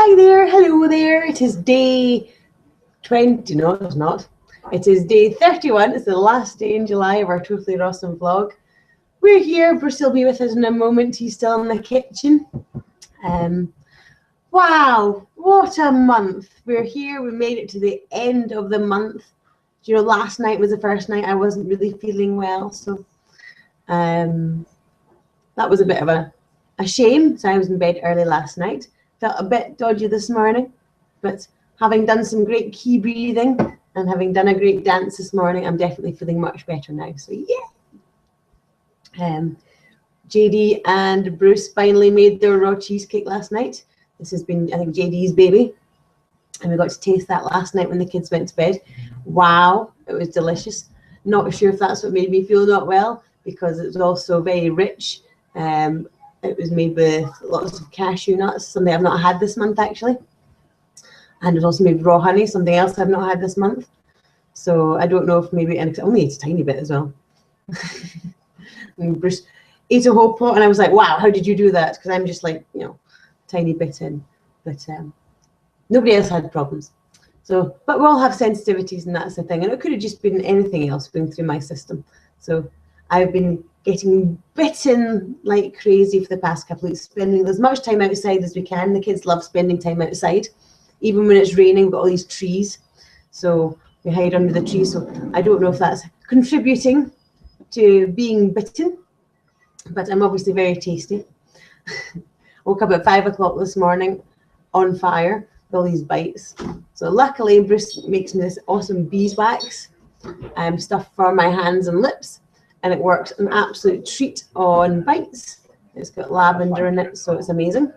Hi there, hello there. It is day 20, no it's not. It is day 31, it's the last day in July of our Totally RAWsome vlog. We're here, Bruce will be with us in a moment, he's still in the kitchen. Wow, what a month. We're here, we made it to the end of the month. You know, last night was the first night I wasn't really feeling well, so that was a bit of a shame. So I was in bed early last night. Felt a bit dodgy this morning, but having done some great key breathing and having done a great dance this morning, I'm definitely feeling much better now. So yeah. JD and Bruce finally made their raw cheesecake last night. This has been, I think, JD's baby. And we got to taste that last night when the kids went to bed. Wow, it was delicious. Not sure if that's what made me feel not well, because it was also very rich. It was made with lots of cashew nuts, something I've not had this month actually. And it was also made with raw honey, something else I've not had this month. So I don't know if maybe, and I only ate a tiny bit as well. And Bruce ate a whole pot and I was like, wow, how did you do that? Because I'm just like, you know, tiny bit in. But nobody else had problems. So, but we all have sensitivities and that's the thing. And it could have just been anything else going through my system. So I've been getting bitten like crazy for the past couple of weeks, spending as much time outside as we can. The kids love spending time outside. Even when it's raining, we've got all these trees. So we hide under the trees. So I don't know if that's contributing to being bitten, but I'm obviously very tasty. Woke up at 5 o'clock this morning on fire with all these bites. So luckily Bruce makes me this awesome beeswax stuff for my hands and lips. And it works an absolute treat on bites. It's got lavender in it, so it's amazing.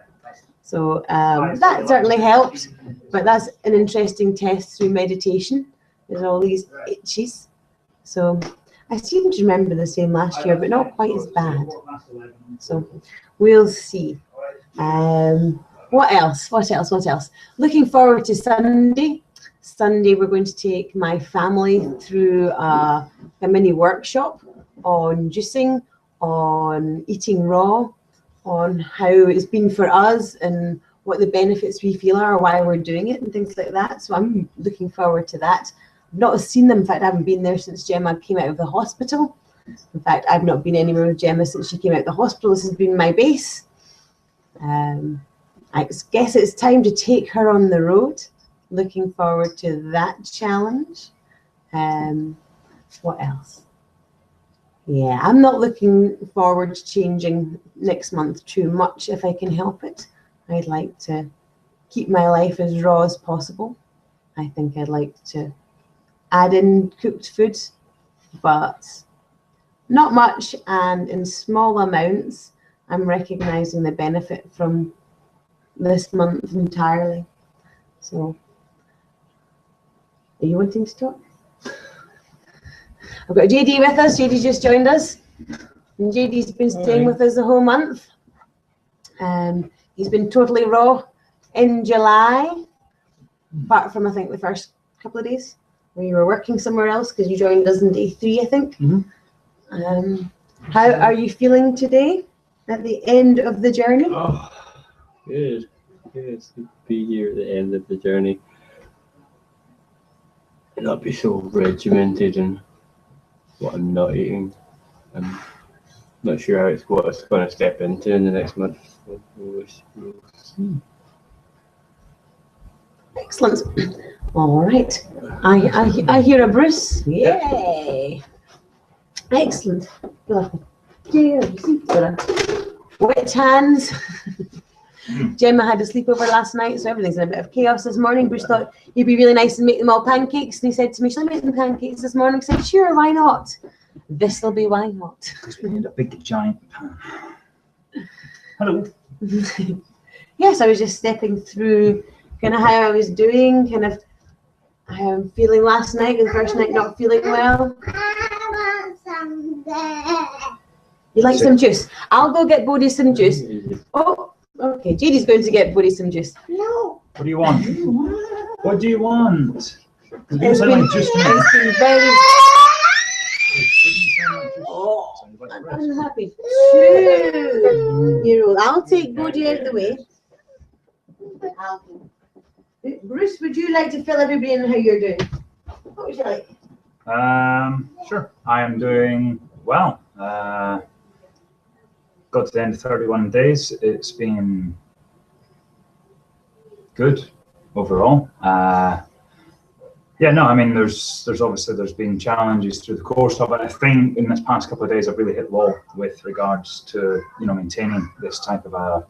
So that certainly helped, but that's an interesting test through meditation. There's all these itches. So I seem to remember the same last year, but not quite as bad. So we'll see. What else? Looking forward to Sunday. Sunday we're going to take my family through a mini workshop on juicing, on eating raw, on how it's been for us and what the benefits we feel are, why we're doing it and things like that. So I'm looking forward to that. I've not seen them. In fact, I haven't been there since Gemma came out of the hospital. In fact, I've not been anywhere with Gemma since she came out of the hospital. This has been my base. I guess it's time to take her on the road. Looking forward to that challenge. What else? Yeah, I'm not looking forward to changing next month too much if I can help it. I'd like to keep my life as raw as possible. I think I'd like to add in cooked food, but not much and in small amounts. I'm recognizing the benefit from this month entirely. So, are you wanting to talk? I've got JD with us. JD just joined us. And JD's been staying with us the whole month. He's been totally raw in July, apart from I think the first couple of days where you were working somewhere else because you joined us in day 3, I think. Mm-hmm. How are you feeling today at the end of the journey? Oh, good. Good to be here at the end of the journey. And not be so regimented in what I'm not eating. I'm not sure how it's what it's going to step into in the next month. We'll see. Excellent. All right. I hear a Bruce. Yay. Excellent. Wet hands. Gemma had a sleepover last night, so everything's in a bit of chaos this morning. Bruce thought it'd be really nice to make them all pancakes, and he said to me, "Shall I make them pancakes this morning?" I said, "Sure, why not? This'll be why not." Because we need a big giant pan. Hello. Yes, I was just stepping through kind of how I was doing, kind of how I'm feeling last night, the first night not feeling well. I want some. You like some juice? I'll go get Bodhi some juice. Oh, okay. JD's going to get Bodhi some juice. No. What do you want? What do you want? It's been very... Oh, I'm happy. 2-year-old. I'll take Bodhi out of the way. Bruce, would you like to fill everybody in how you're doing? What would you like? Sure. I am doing well. Got to the end of 31 days. It's been good overall. Yeah, no, I mean, there's obviously been challenges through the course of it. I think in this past couple of days, I've really hit wall with regards to, you know, maintaining this type of a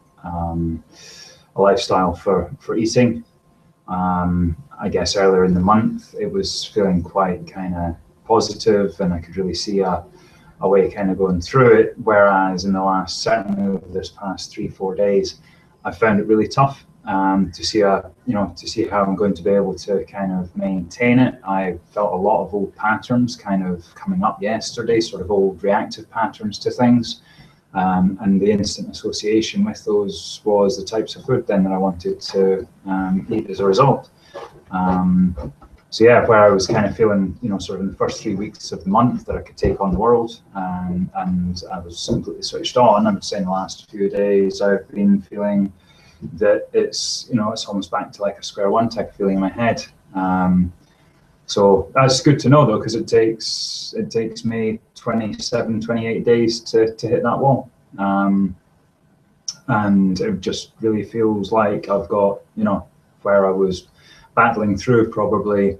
lifestyle for eating. I guess earlier in the month, it was feeling quite kind of positive, and I could really see a way kind of going through it. Whereas in the last, certainly over this past 3-4 days, I found it really tough to see how I'm going to be able to kind of maintain it. I felt a lot of old patterns kind of coming up yesterday, sort of old reactive patterns to things. And the instant association with those was the types of food then that I wanted to eat as a result. So yeah, where I was kind of feeling, you know, sort of in the first 3 weeks of the month that I could take on the world, and I was completely switched on. I would say in the last few days I've been feeling that it's, you know, it's almost back to like a square one type of feeling in my head. So that's good to know though, because it takes me 27, 28 days to hit that wall. And it just really feels like I've got, you know, where I was battling through probably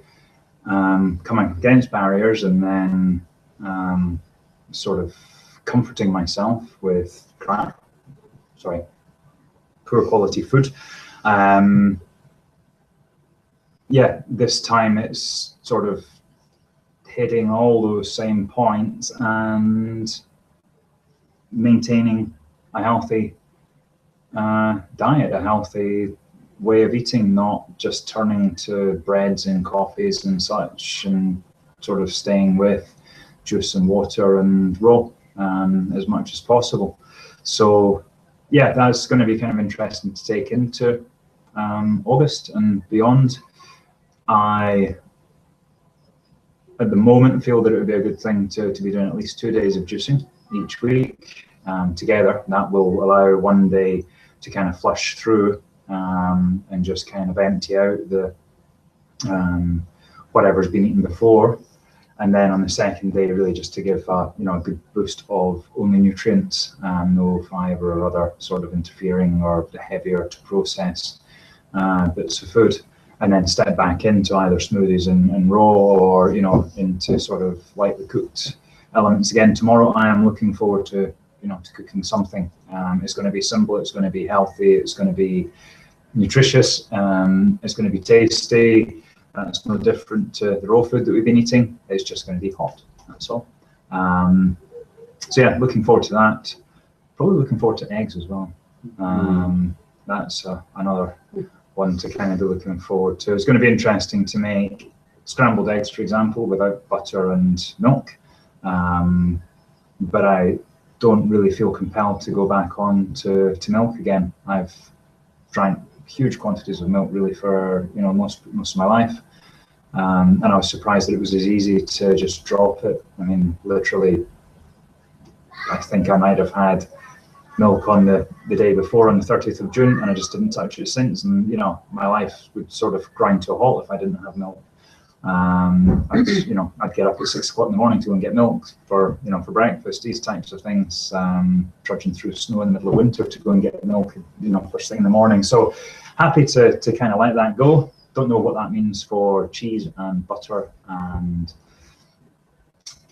coming against barriers, and then sort of comforting myself with poor quality food. Yeah, this time it's sort of hitting all those same points and maintaining a healthy diet, a healthy way of eating, not just turning to breads and coffees and such, and sort of staying with juice and water and raw as much as possible. So yeah, that's going to be kind of interesting to take into August and beyond. I, at the moment, feel that it would be a good thing to be doing at least 2 days of juicing each week together. That will allow one day to kind of flush through and just kind of empty out the whatever's been eaten before, and then on the second day really just to give a good boost of only nutrients, no fiber or other sort of interfering or heavier to process bits of food, and then step back into either smoothies and raw, or into sort of lightly cooked elements again. Tomorrow I am looking forward to to cooking something. It's going to be simple, it's going to be healthy, it's going to be nutritious, it's going to be tasty. It's no different to the raw food that we've been eating. It's just going to be hot, that's all. So yeah, looking forward to that. Probably looking forward to eggs as well. That's another one to kind of be looking forward to. It's going to be interesting to make scrambled eggs, for example, without butter and milk. But I don't really feel compelled to go back on to milk again. I've drank huge quantities of milk really for most of my life, and I was surprised that it was as easy to just drop it. I mean, literally, I think I might have had milk on the day before, on the 30th of June, and I just didn't touch it since. And my life would sort of grind to a halt if I didn't have milk. I'd get up at 6 o'clock in the morning to go and get milk for breakfast, these types of things, trudging through snow in the middle of winter to go and get milk, first thing in the morning. So happy to kind of let that go. Don't know what that means for cheese and butter and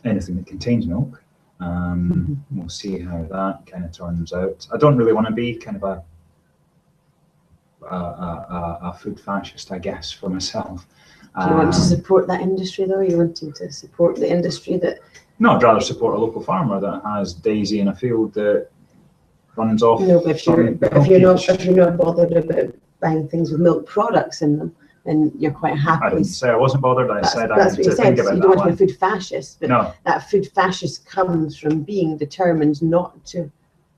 anything that contains milk. We'll see how that kind of turns out. I don't really want to be kind of a food fascist, I guess, for myself. Do you want to support that industry though? You're wanting to support the industry that... No, I'd rather support a local farmer that has Daisy in a field that runs off. No, but if you're not bothered about buying things with milk products in them, then you're quite happy. I didn't say I wasn't bothered. That's what you said. So you don't want to be a food fascist, but no. That food fascist comes from being determined not to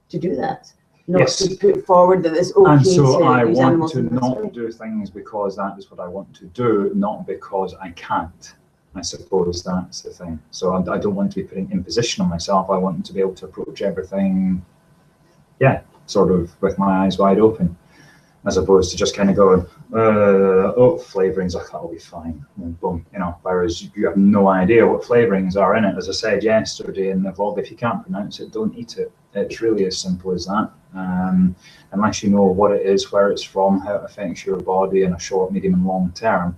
do that. Not to put forward that it's okay. And so I want to not do things because that is what I want to do, not because I can't. I suppose that's the thing. So I don't want to be putting imposition on myself. I want to be able to approach everything, sort of with my eyes wide open. as opposed to just kind of going, oh, flavorings, that'll be fine, and boom, you know. Whereas you have no idea what flavorings are in it. As I said yesterday in the vlog, if you can't pronounce it, don't eat it. It's really as simple as that. Unless you know what it is, where it's from, how it affects your body in a short, medium, and long term.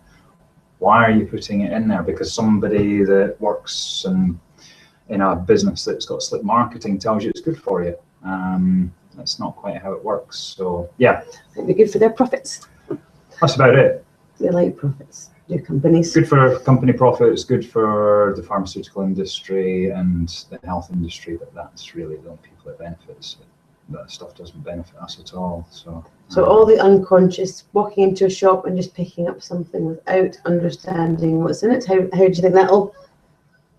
Why are you putting it in there? Because somebody that works in a business that's got slick marketing tells you it's good for you. That's not quite how it works. So yeah, it'd be good for their profits. That's about it. They like profits. Your companies. Good for company profits. Good for the pharmaceutical industry and the health industry. But that's really the only people it benefits. That stuff doesn't benefit us at all. So all the unconscious, walking into a shop and just picking up something without understanding what's in it. How do you think that'll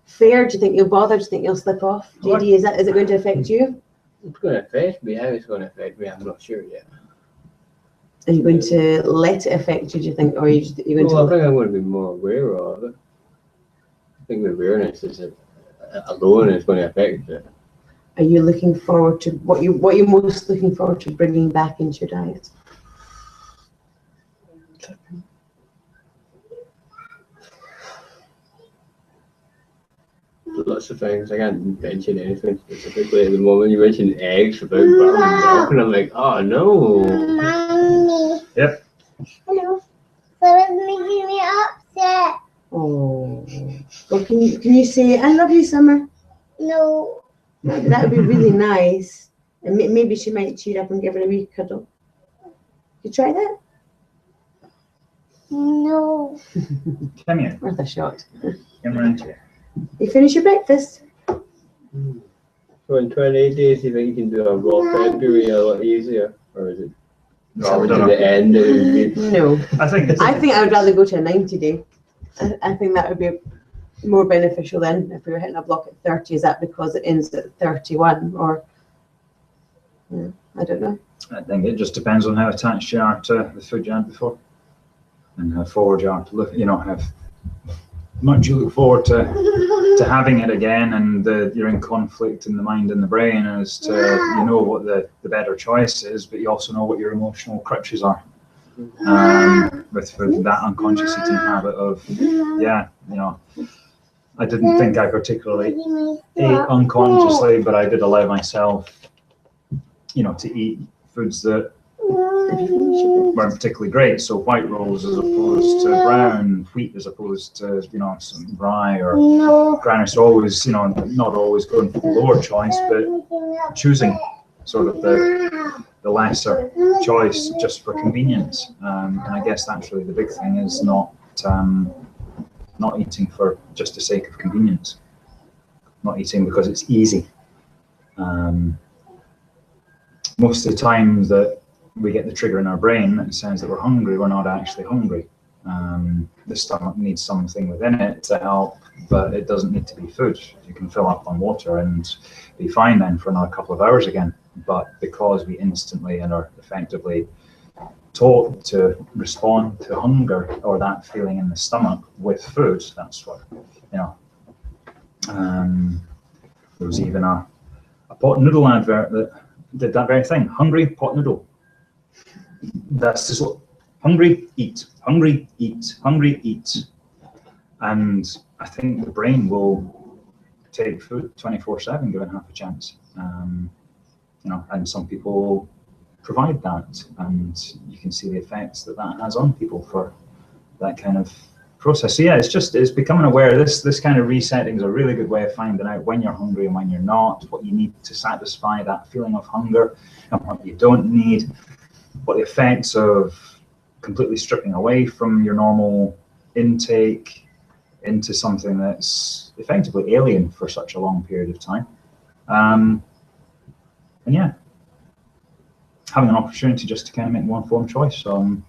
fare? Do you think you'll bother? Do you think you'll slip off? JD, is it going to affect you? It's going to affect me. How it's going to affect me, I'm not sure yet. Are you going to let it affect you, do you think? Or are you going I think I'm going to be more aware of it. I think the awareness is alone is going to affect it. Are you looking forward to what you're most looking forward to bringing back into your diet? Lots of things. I can't mention anything specifically at the moment. You mentioned eggs without butter and milk, and I'm like, oh no. Mommy. Yep. Hello. So it's making me upset. Oh. Well, can you say I love you, Summer? No. That would be really nice. And maybe she might cheer up and give her a wee cuddle. You try that? No. Come here. Worth a shot. Come around here. You finish your breakfast? So in 28 days, you think you can do a raw February a lot easier? Or is it No, to the end? It would be... No. I think I would rather go to a 90-day. I think that would be more beneficial then if we were hitting a block at 30. Is that because it ends at 31? Or yeah, I don't know. I think it just depends on how attached you are to the food you had before, and how forward you are to look. You know, how much you look forward to having it again, and you're in conflict in the mind and the brain as to what the better choice is, but you also know what your emotional crutches are. With that unconscious eating habit of I didn't think I particularly ate unconsciously, but I did allow myself to eat foods that weren't particularly great. So white rolls as opposed to brown, wheat as opposed to some rye or granite. So always not always going for the lower choice, but choosing sort of the lesser choice just for convenience. And I guess that's really the big thing, is not eating for just the sake of convenience, not eating because it's easy. Most of the times that we get the trigger in our brain that says that we're hungry, we're not actually hungry. The stomach needs something within it to help, but it doesn't need to be food. You can fill up on water and be fine then for another couple of hours again. But because we instantly and are effectively taught to respond to hunger or that feeling in the stomach with food, that's what, there was even a pot noodle advert that did that very thing. Hungry, pot noodle. That's just what, hungry, eat, hungry, eat, hungry, eat. And I think the brain will take food 24/7 given half a chance. And some people provide that, and you can see the effects that has on people for that kind of process. So yeah, it's becoming aware. This kind of resetting is a really good way of finding out when you're hungry and when you're not, what you need to satisfy that feeling of hunger and what you don't need, what the effects of completely stripping away from your normal intake into something that's effectively alien for such a long period of time. And yeah, having an opportunity just to kind of make more informed choice on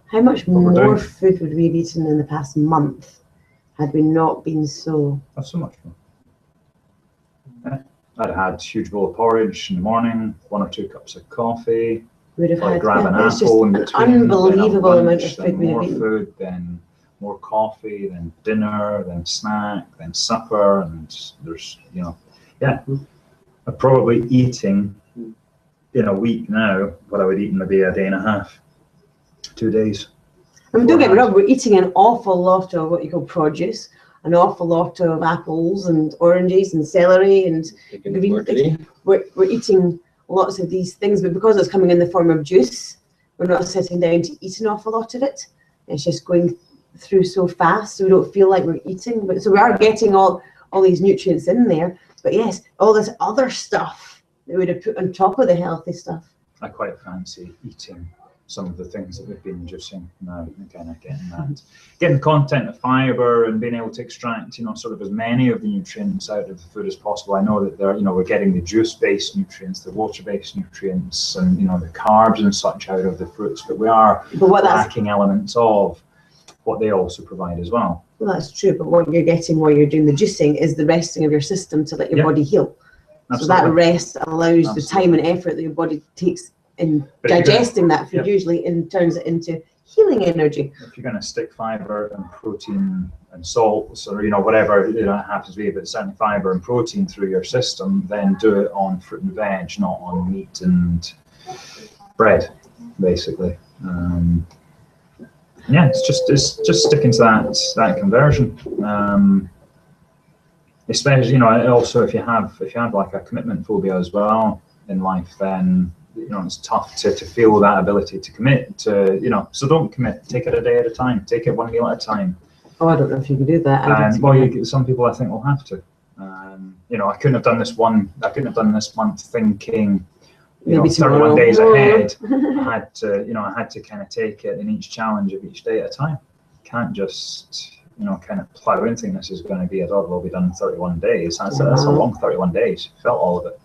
how much more food would we have eaten in the past month had we not been so? That's so much more. Yeah. I'd had a huge bowl of porridge in the morning, 1 or 2 cups of coffee. Would have had grab an it's apple in just between, an unbelievable amount of then food we more have eaten. food, then more coffee, then dinner, then snack, then supper, and there's I'm probably eating in a week now, what I would eat in maybe a day and a half, 2 days. I mean, don't get me wrong, we're eating an awful lot of what you call produce, an awful lot of apples and oranges and celery and green things. We're eating lots of these things, but because it's coming in the form of juice, we're not sitting down to eat an awful lot of it. It's just going through so fast, so we don't feel like we're eating. But so we are getting all these nutrients in there. But yes, all this other stuff that we would have put on top of the healthy stuff. I quite fancy eating some of the things that we've been juicing now, kind of getting the content of fiber and being able to extract, you know, sort of as many of the nutrients out of the food as possible. I know that there, you know, we're getting the juice-based nutrients, the water-based nutrients, and you know, the carbs and such out of the fruits, but we are lacking elements of what they also provide as well. Well, that's true, but what you're getting while you're doing the juicing is the resting of your system to let your body heal. Absolutely. So that rest allows the time and effort that your body takes in digesting that food, usually, and turns it into healing energy. If you're going to stick fiber and protein and salts, or you know, whatever it happens to be, but certainly fiber and protein through your system, then do it on fruit and veg, not on meat and bread, basically. Yeah, it's just sticking to that conversion. Especially, you know, also if you have like a commitment phobia as well in life, then you know, it's tough to feel that ability to commit to, you know, so don't commit, take it a day at a time, take it 1 meal at a time. Oh, I don't know if you can do that. Well, some people I think will have to. You know, I couldn't have done this month thinking, you know, 31 days ahead. I had to kind of take it in each challenge of each day at a time. Can't just, you know, kind of plow in thinking this is going to be it'll be done in 31 days. That's a long 31 days. Felt all of it.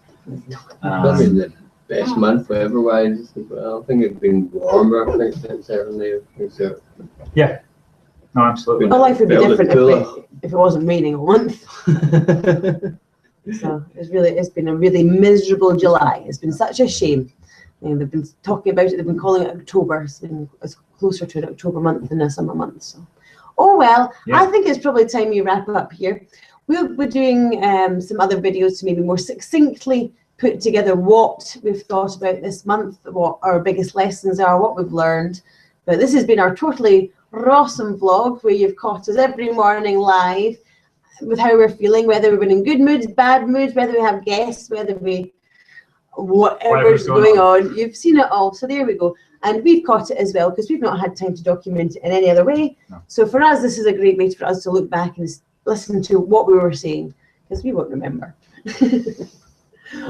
Best month weather-wise as well. I think it's been warmer, I think, since earlier. Yeah, no, absolutely. My life would be different if it wasn't raining a month. So it's been a really miserable July. It's been such a shame. And they've been talking about it. They've been calling it October. It's closer to an October month than a summer month. So, oh well. Yeah. I think it's probably time we wrap up here. We'll be doing some other videos to maybe more succinctly put together what we've thought about this month, what our biggest lessons are, what we've learned. But this has been our totally RAWsome vlog, where you've caught us every morning live with how we're feeling, whether we've been in good moods, bad moods, whether we have guests, whatever's going on. You've seen it all. So there we go. And we've caught it as well, because we've not had time to document it in any other way. No. So for us, this is a great way for us to look back and listen to what we were saying, because we won't remember.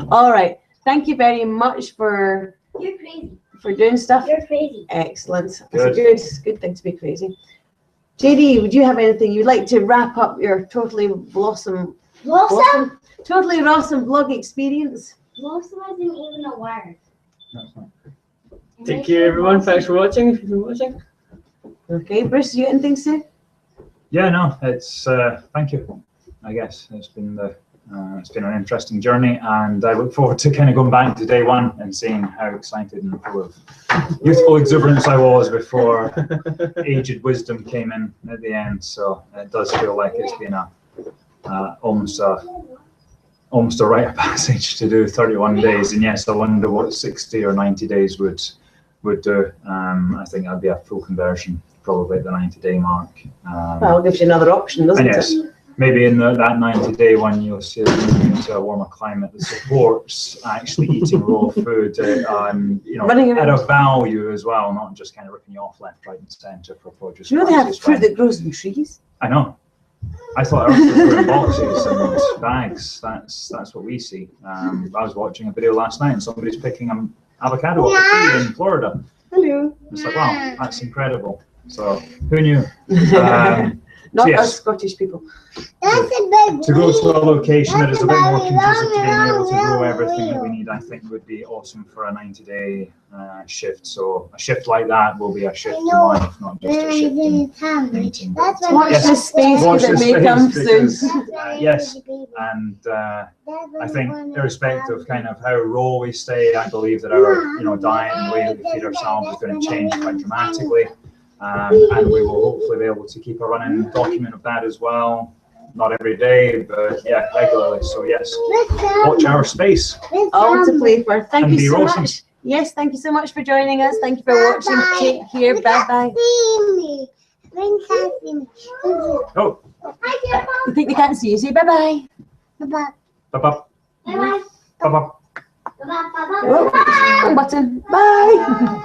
All right. Thank you very much for doing stuff. You're crazy. Excellent. It's a good thing to be crazy. JD, would you have anything you'd like to wrap up your totally totally RAWsome vlog experience? RAWsome isn't even a word. Take care, everyone. Thanks for watching. If you've been watching. Okay, Bruce, you got anything to say? Yeah, no. It's thank you. I guess it's been an interesting journey, and I look forward to kind of going back to day one and seeing how excited and full of youthful exuberance I was before aged wisdom came in at the end. So it does feel like it's been almost a rite of passage to do 31 days. And yes, I wonder what 60 or 90 days would do. I think that'd be a full conversion, probably at the 90-day mark. Well, it gives you another option, doesn't it? Maybe in that 90-day one, you'll see us moving into a warmer climate that supports actually eating raw food, you know, at a value as well, not just kind of ripping you off left, right, and centre for produce. You know they have fruit that grows in trees? I know. I thought ours were in boxes and bags. That's what we see. I was watching a video last night, and somebody's picking an avocado off a tree in Florida. Hello. It's like, wow, that's incredible. So who knew? Not us Scottish people. To go to a location that is a bit more conducive to being able to grow everything that we need, I think would be awesome for a 90-day shift. So a shift like that will be a shift in life, not just a shift in eating. Watch this space, because it may come soon. Yes, and I think irrespective of kind of how raw we stay, I believe that our diet and the way that we feed ourselves is going to change quite dramatically. And we will hopefully be able to keep a running document of that as well. not every day, but yeah, regularly. So yes, watch our space. All to play for. Thank And you be so RAWsome. much. Yes, thank you so much for joining us. Thank you for watching. Take care. Bye bye. Oh, You think they can't see you? Say bye bye. bye bye. Bye bye. Oh, wrong button. Bye.